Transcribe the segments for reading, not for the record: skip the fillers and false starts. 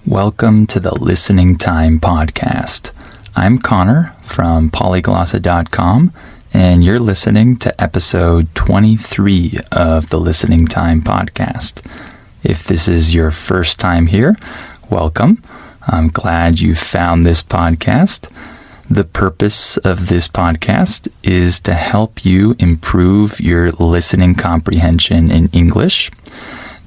Welcome to the Listening Time Podcast. I'm Connor from Polyglossa.com, and you're listening to episode 23 of the Listening Time Podcast. If this is your first time here, welcome. I'm glad you found this podcast. The purpose of this podcast is to help you improve your listening comprehension in English.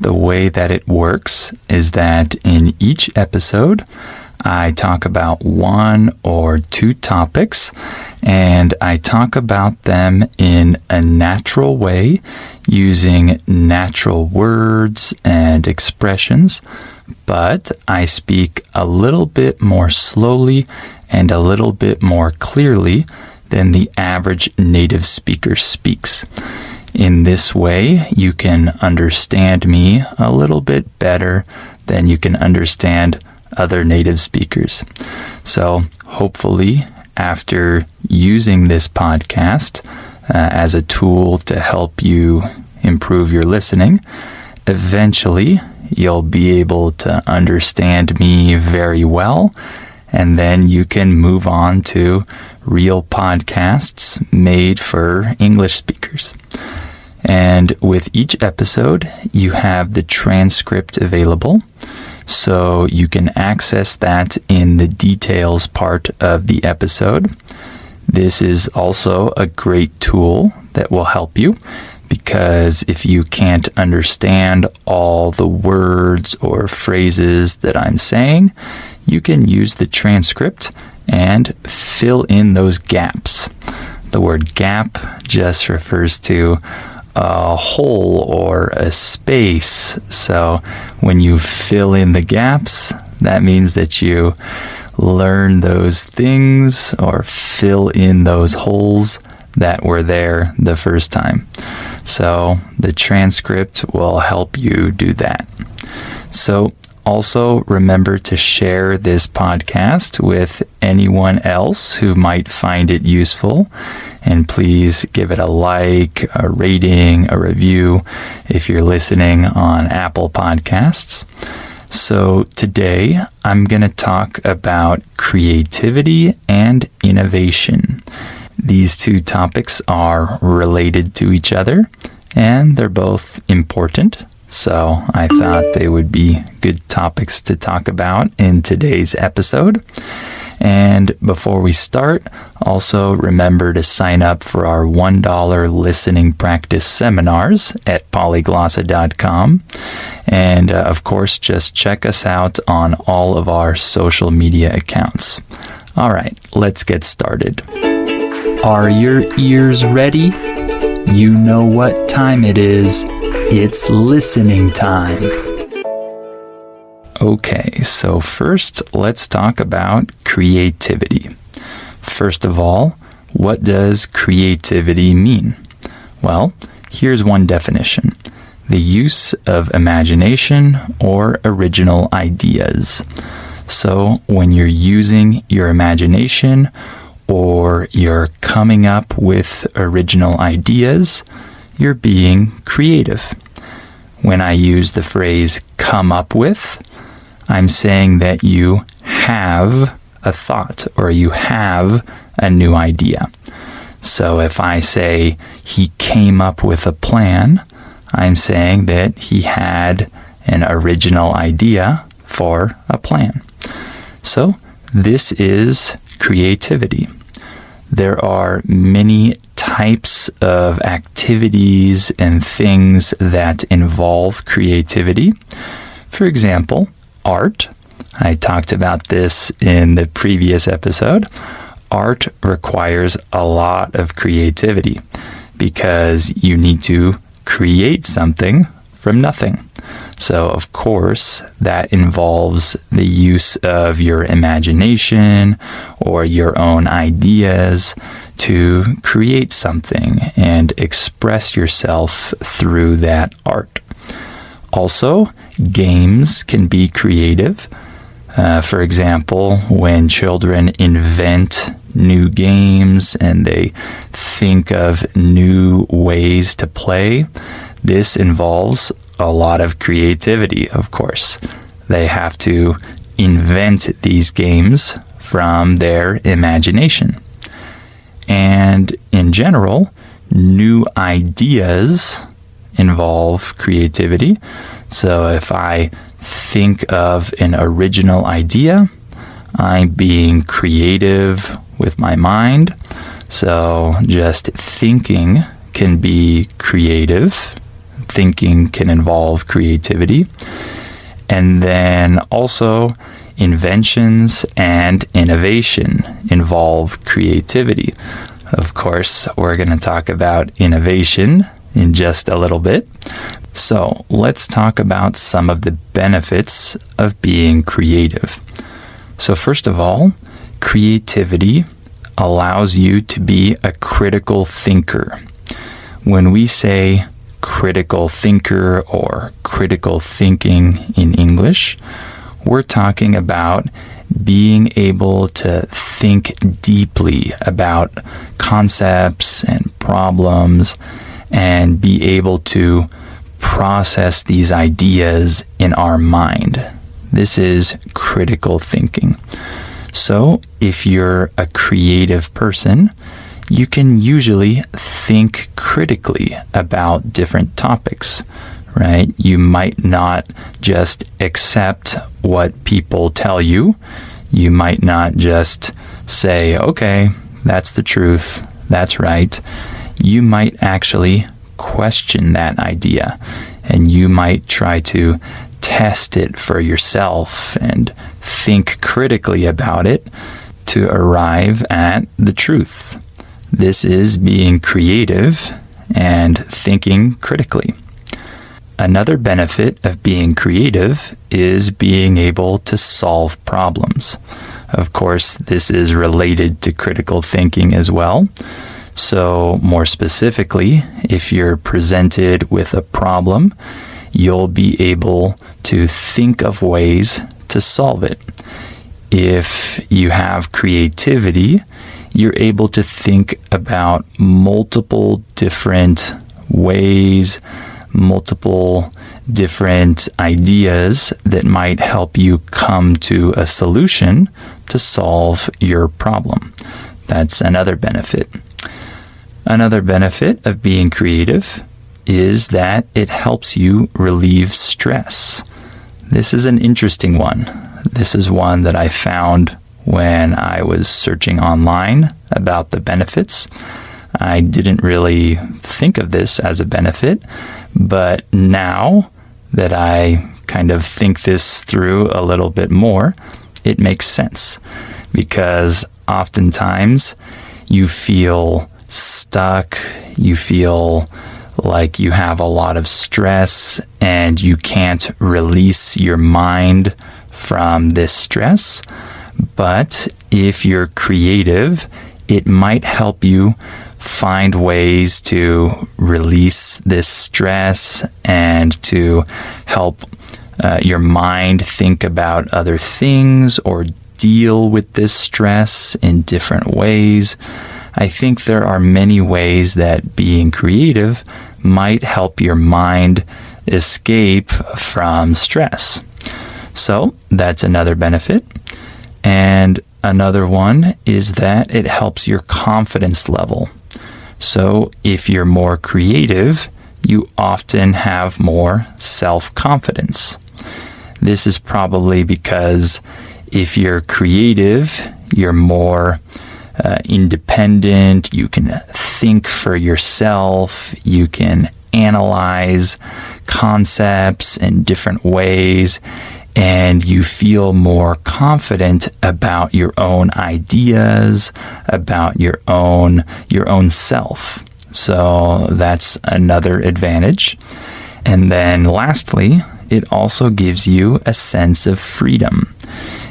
The way that it works is that in each episode, I talk about one or two topics, and I talk about them in a natural way using natural words and expressions, but I speak a little bit more slowly and a little bit more clearly than the average native speaker speaks. In this way, you can understand me a little bit better than you can understand other native speakers. So hopefully, after using this podcast as a tool to help you improve your listening, eventually you'll be able to understand me very well, and then you can move on to real podcasts made for English speakers. And with each episode, you have the transcript available, so you can access that in the details part of the episode. This is also a great tool that will help you, because if you can't understand all the words or phrases that I'm saying, you can use the transcript and fill in those gaps. The word gap just refers to a hole or a space. So when you fill in the gaps, that means that you learn those things or fill in those holes that were there the first time. So the transcript will help you do that. So also remember to share this podcast with anyone else who might find it useful. And please give it a like, a rating, a review if you're listening on Apple Podcasts. So today I'm going to talk about creativity and innovation. These two topics are related to each other, and they're both important. So I thought they would be good topics to talk about in today's episode. And before we start, also remember to sign up for our $1 listening practice seminars at Polyglossa.com. And of course, just check us out on all of our social media accounts. All right, let's get started. Are your ears ready? You know what time it is. It's listening time. Okay, so first let's talk about creativity. First of all, what does creativity mean? Well, here's one definition: the use of imagination or original ideas. So when you're using your imagination or you're coming up with original ideas, you're being creative. When I use the phrase come up with, I'm saying that you have a thought or you have a new idea. So if I say he came up with a plan, I'm saying that he had an original idea for a plan. So this is creativity. There are many types of activities and things that involve creativity. For example, art. I talked about this in the previous episode. Art requires a lot of creativity because you need to create something from nothing. So, of course, that involves the use of your imagination or your own ideas to create something and express yourself through that art. Also, games can be creative. For example, when children invent new games and they think of new ways to play, this involves a lot of creativity, of course. They have to invent these games from their imagination. And in general, new ideas involve creativity. So if I think of an original idea, I'm being creative with my mind. So just thinking can be creative. Thinking can involve creativity. And then also inventions and innovation involve creativity. Of course, we're going to talk about innovation in just a little bit. So let's talk about some of the benefits of being creative. So first of all, creativity allows you to be a critical thinker. When we say critical thinker or critical thinking in English, we're talking about being able to think deeply about concepts and problems and be able to process these ideas in our mind. This is critical thinking. So if you're a creative person, you can usually think critically about different topics, right? You might not just accept what people tell you. You might not just say, okay, that's the truth, that's right. You might actually question that idea, and you might try to test it for yourself and think critically about it to arrive at the truth. This is being creative and thinking critically. Another benefit of being creative is being able to solve problems. Of course, this is related to critical thinking as well. So, more specifically, if you're presented with a problem, you'll be able to think of ways to solve it. If you have creativity, you're able to think about multiple different ways, multiple different ideas that might help you come to a solution to solve your problem. That's another benefit. Another benefit of being creative is that it helps you relieve stress. This is an interesting one. This is one that I found when I was searching online about the benefits. I didn't really think of this as a benefit, but now that I kind of think this through a little bit more, it makes sense, because oftentimes you feel stuck, you feel like you have a lot of stress and you can't release your mind from this stress. But if you're creative, it might help you find ways to release this stress and to help your mind think about other things or deal with this stress in different ways. I think there are many ways that being creative might help your mind escape from stress. So that's another benefit. And another one is that it helps your confidence level. So if you're more creative, you often have more self-confidence. This is probably because if you're creative, you're more independent, you can think for yourself, you can analyze concepts in different ways, and you feel more confident about your own ideas, about your own self. So that's another advantage. And then lastly, it also gives you a sense of freedom.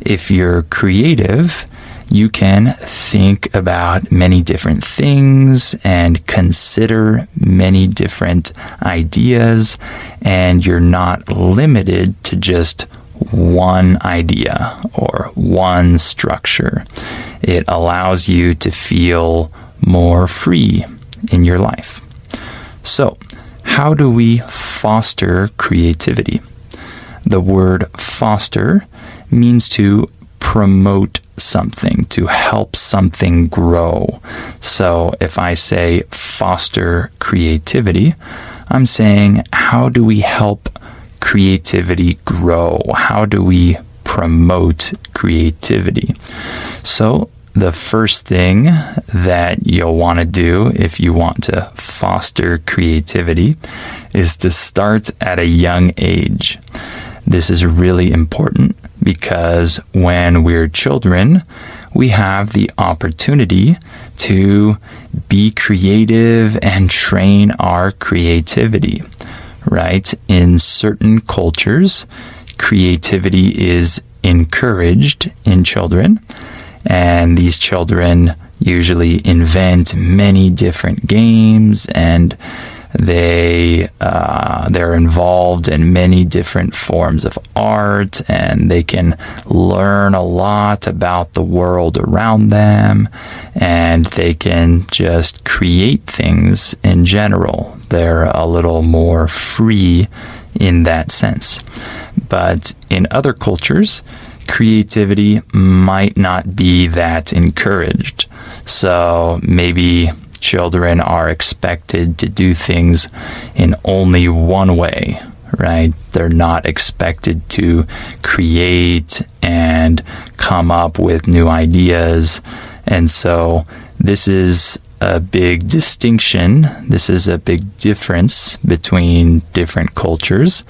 If you're creative, you can think about many different things and consider many different ideas, and you're not limited to just one idea or one structure. It allows you to feel more free in your life. So, how do we foster creativity? the word foster means to promote something, to help something grow. So if I say foster creativity, I'm saying, how do we help creativity grow? How do we promote creativity? So the first thing that you'll want to do if you want to foster creativity is to start at a young age. This is really important because when we're children, we have the opportunity to be creative and train our creativity, right? In certain cultures, creativity is encouraged in children, and these children usually invent many different games, and they're involved in many different forms of art, and they can learn a lot about the world around them, and they can just create things in general. They're a little more free in that sense. But in other cultures, creativity might not be that encouraged. So maybe children are expected to do things in only one way, right? They're not expected to create and come up with new ideas. And so this is a big distinction. This is a big difference between different cultures.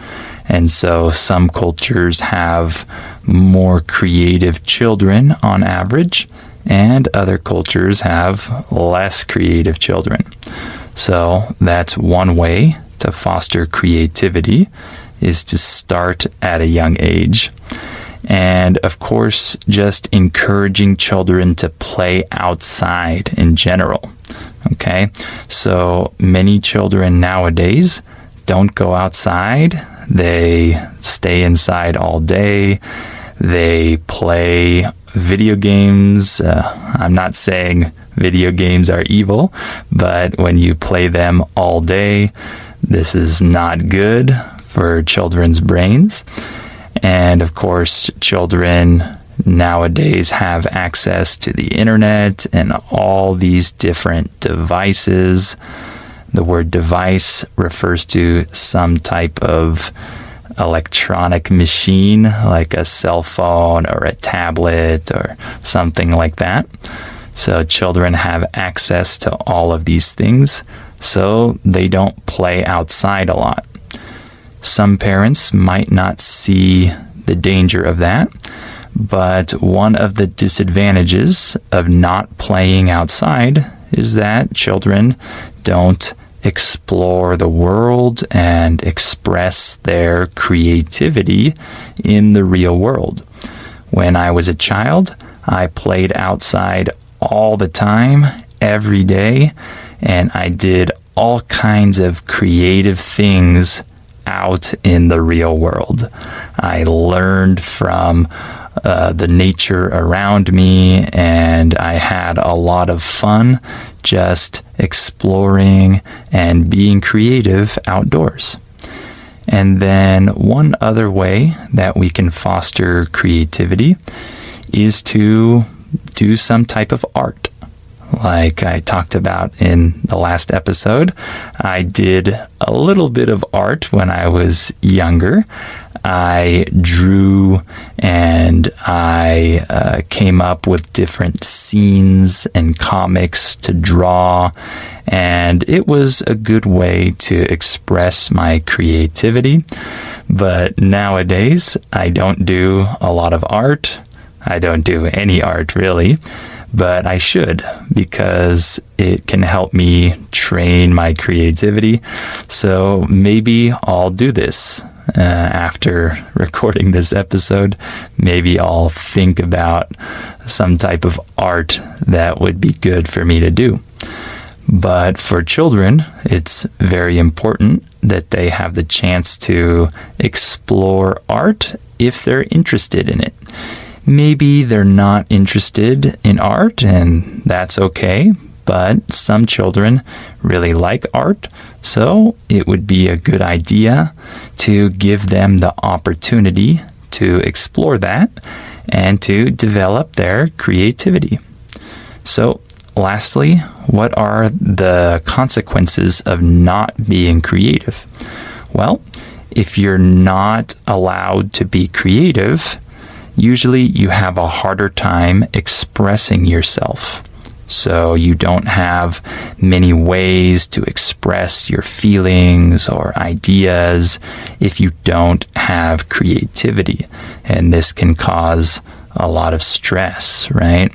And so some cultures have more creative children on average, and other cultures have less creative children. So that's one way to foster creativity, is to start at a young age. And of course, just encouraging children to play outside in general. Okay, so many children nowadays don't go outside. They stay inside all day. They play video games. I'm not saying video games are evil, but when you play them all day, this is not good for children's brains. And of course, children nowadays have access to the internet and all these different devices. The word device refers to some type of electronic machine, like a cell phone or a tablet or something like that. So children have access to all of these things, so they don't play outside a lot. Some parents might not see the danger of that, but one of the disadvantages of not playing outside is that children don't explore the world and express their creativity in the real world. When I was a child, I played outside all the time, every day, and I did all kinds of creative things out in the real world. I learned from the nature around me, and I had a lot of fun just exploring and being creative outdoors. And then one other way that we can foster creativity is to do some type of art. Like I talked about in the last episode, I did a little bit of art when I was younger. I drew and I came up with different scenes and comics to draw, and it was a good way to express my creativity. But nowadays, I don't do a lot of art. I don't do any art really. But I should, because it can help me train my creativity. So maybe I'll do this after recording this episode. Maybe I'll think about some type of art that would be good for me to do. But for children, it's very important that they have the chance to explore art if they're interested in it. Maybe they're not interested in art, and that's okay, but some children really like art, so it would be a good idea to give them the opportunity to explore that and to develop their creativity. So, lastly, what are the consequences of not being creative? Well, if you're not allowed to be creative, usually you have a harder time expressing yourself. So you don't have many ways to express your feelings or ideas if you don't have creativity. And this can cause a lot of stress, right?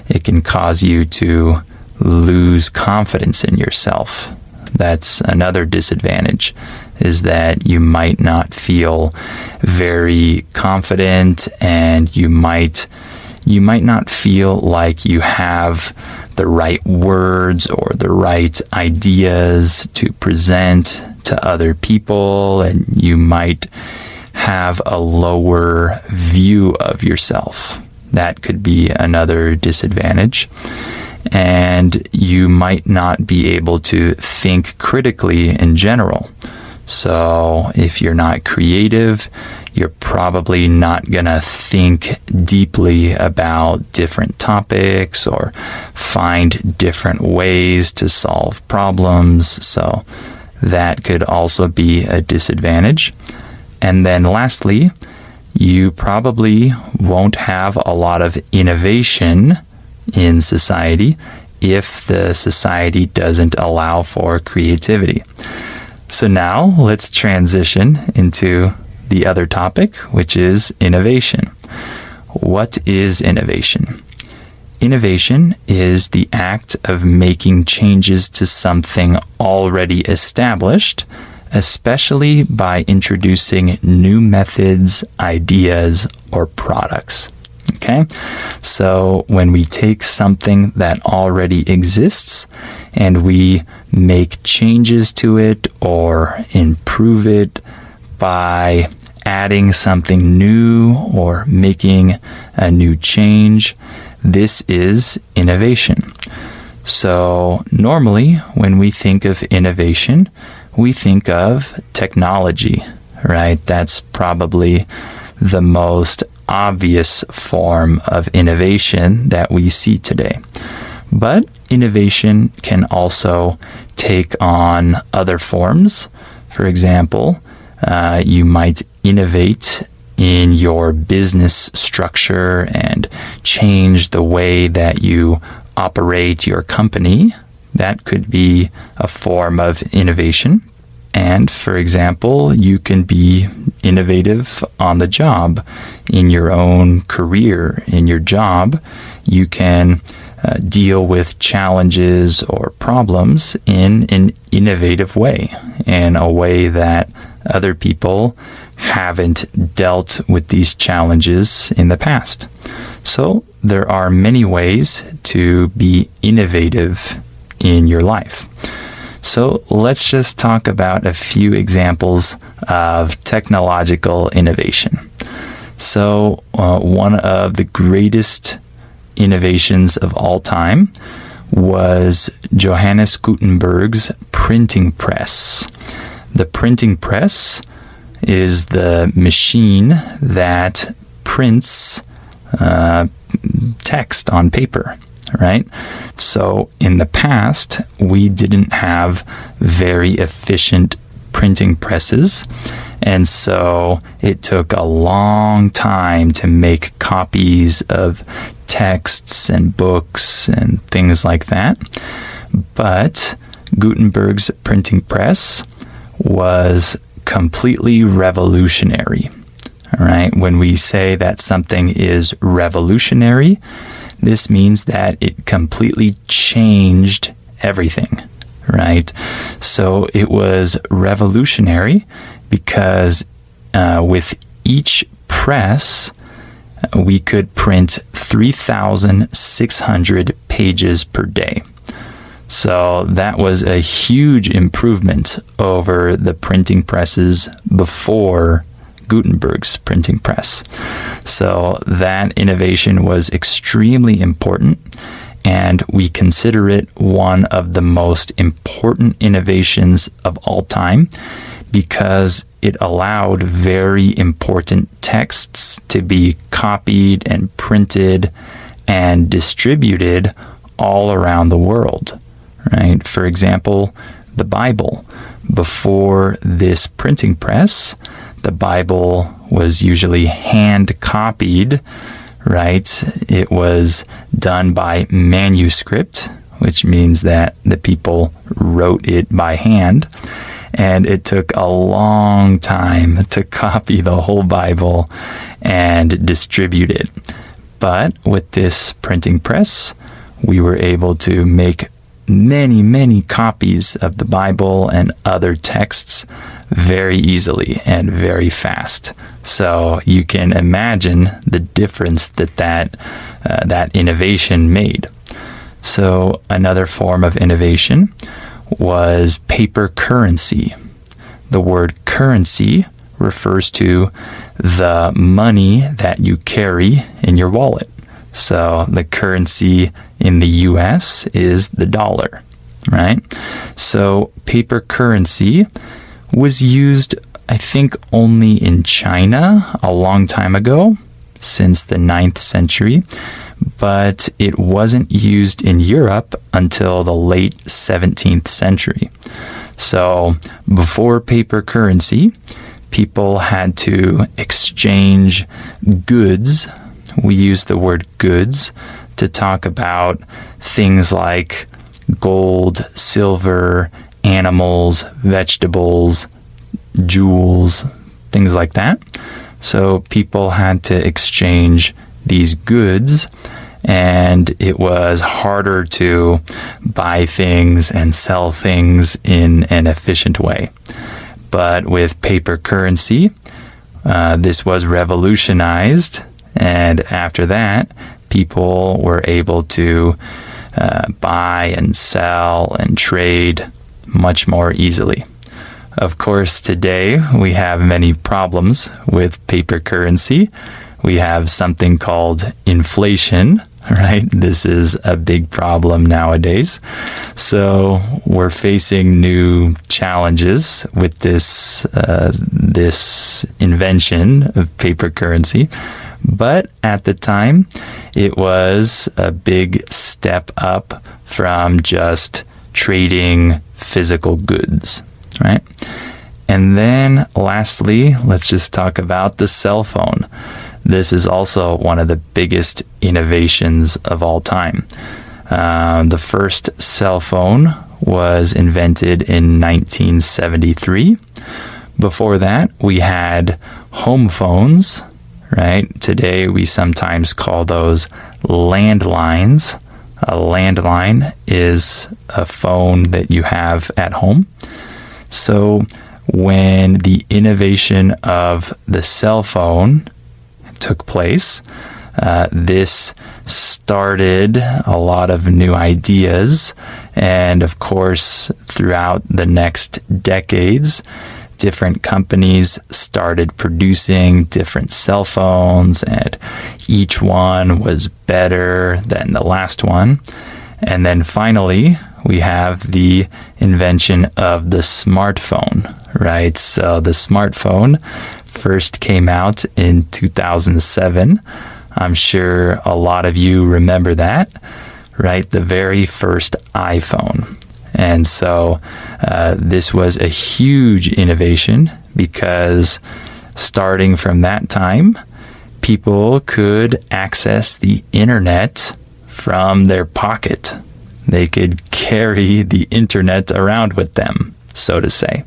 It can cause you to lose confidence in yourself. That's another disadvantage, is that you might not feel very confident, and you might not feel like you have the right words or the right ideas to present to other people, and you might have a lower view of yourself. That could be another disadvantage. And you might not be able to think critically in general. So if you're not creative, you're probably not going to think deeply about different topics or find different ways to solve problems. So that could also be a disadvantage. And then lastly, you probably won't have a lot of innovation in society if the society doesn't allow for creativity. So now let's transition into the other topic, which is innovation. What is innovation? Innovation is the act of making changes to something already established, especially by introducing new methods, ideas, or products. Okay, so when we take something that already exists and we make changes to it or improve it by adding something new or making a new change, this is innovation. So normally when we think of innovation, we think of technology, right? That's probably the most obvious form of innovation that we see today. But innovation can also take on other forms. For example, you might innovate in your business structure and change the way that you operate your company. That could be a form of innovation. And for example, you can be innovative on the job, in your own career, in your job. You can deal with challenges or problems in an innovative way, in a way that other people haven't dealt with these challenges in the past. So there are many ways to be innovative in your life. So let's just talk about a few examples of technological innovation. So one of the greatest innovations of all time was Johannes Gutenberg's printing press. The printing press is the machine that prints text on paper, right? So in the past, we didn't have very efficient printing presses, and so it took a long time to make copies of texts and books and things like that. But Gutenberg's printing press was completely revolutionary. All right, when we say that something is revolutionary, this means that it completely changed everything, right? So it was revolutionary because with each press, we could print 3,600 pages per day. So that was a huge improvement over the printing presses before Gutenberg's printing press. So that innovation was extremely important, and we consider it one of the most important innovations of all time because it allowed very important texts to be copied and printed and distributed all around the world, right? For example, the Bible. Before this printing press, the Bible was usually hand copied, right? It was done by manuscript, which means that the people wrote it by hand. And it took a long time to copy the whole Bible and distribute it. But with this printing press, we were able to make many, many copies of the Bible and other texts very easily and very fast. So you can imagine the difference that innovation made. So another form of innovation was paper currency. The word currency refers to the money that you carry in your wallet. So the currency in the US is the dollar, right? So paper currency was used, I think, only in China a long time ago, since the 9th century, but it wasn't used in Europe until the late 17th century. So before paper currency, people had to exchange goods. We use the word goods to talk about things like gold, silver, animals, vegetables, jewels, things like that. So people had to exchange these goods, and it was harder to buy things and sell things in an efficient way. But with paper currency, this was revolutionized, and after that, people were able to buy and sell and trade much more easily. Of course, today we have many problems with paper currency. We have something called inflation, right? This is a big problem nowadays. So we're facing new challenges with this invention of paper currency. But at the time, it was a big step up from just trading physical goods, right? And then lastly, let's just talk about the cell phone. This is also one of the biggest innovations of all time. The first cell phone was invented in 1973. Before that, we had home phones, right? Today, we sometimes call those landlines. A landline is a phone that you have at home. So when the innovation of the cell phone took place, this started a lot of new ideas. And of course, throughout the next decades, different companies started producing different cell phones, and each one was better than the last one. And then finally, we have the invention of the smartphone, right? So the smartphone first came out in 2007. I'm sure a lot of you remember that, right? The very first iPhone. And so this was a huge innovation because starting from that time, people could access the internet from their pocket. They could carry the internet around with them, so to say.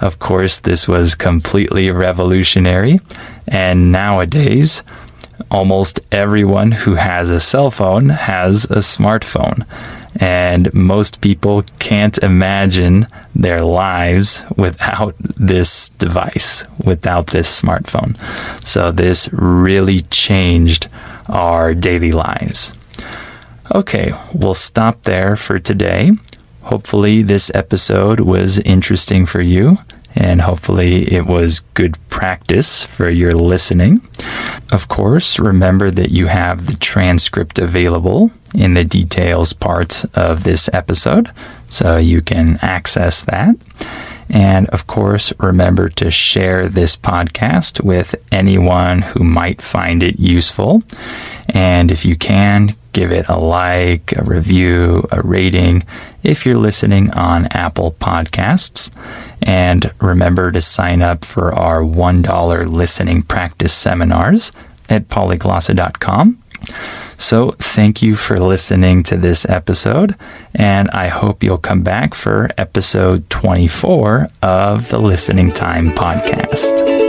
Of course, this was completely revolutionary, and nowadays, almost everyone who has a cell phone has a smartphone, and most people can't imagine their lives without this device, without this smartphone. So this really changed our daily lives. Okay, we'll stop there for today. Hopefully this episode was interesting for you, and hopefully it was good practice for your listening. Of course, remember that you have the transcript available in the details part of this episode, so you can access that. And of course, remember to share this podcast with anyone who might find it useful. And if you can, give it a like, a review, a rating if you're listening on Apple Podcasts. And remember to sign up for our $1 listening practice seminars at polyglossa.com. So thank you for listening to this episode, and I hope you'll come back for episode 24 of the Listening Time Podcast.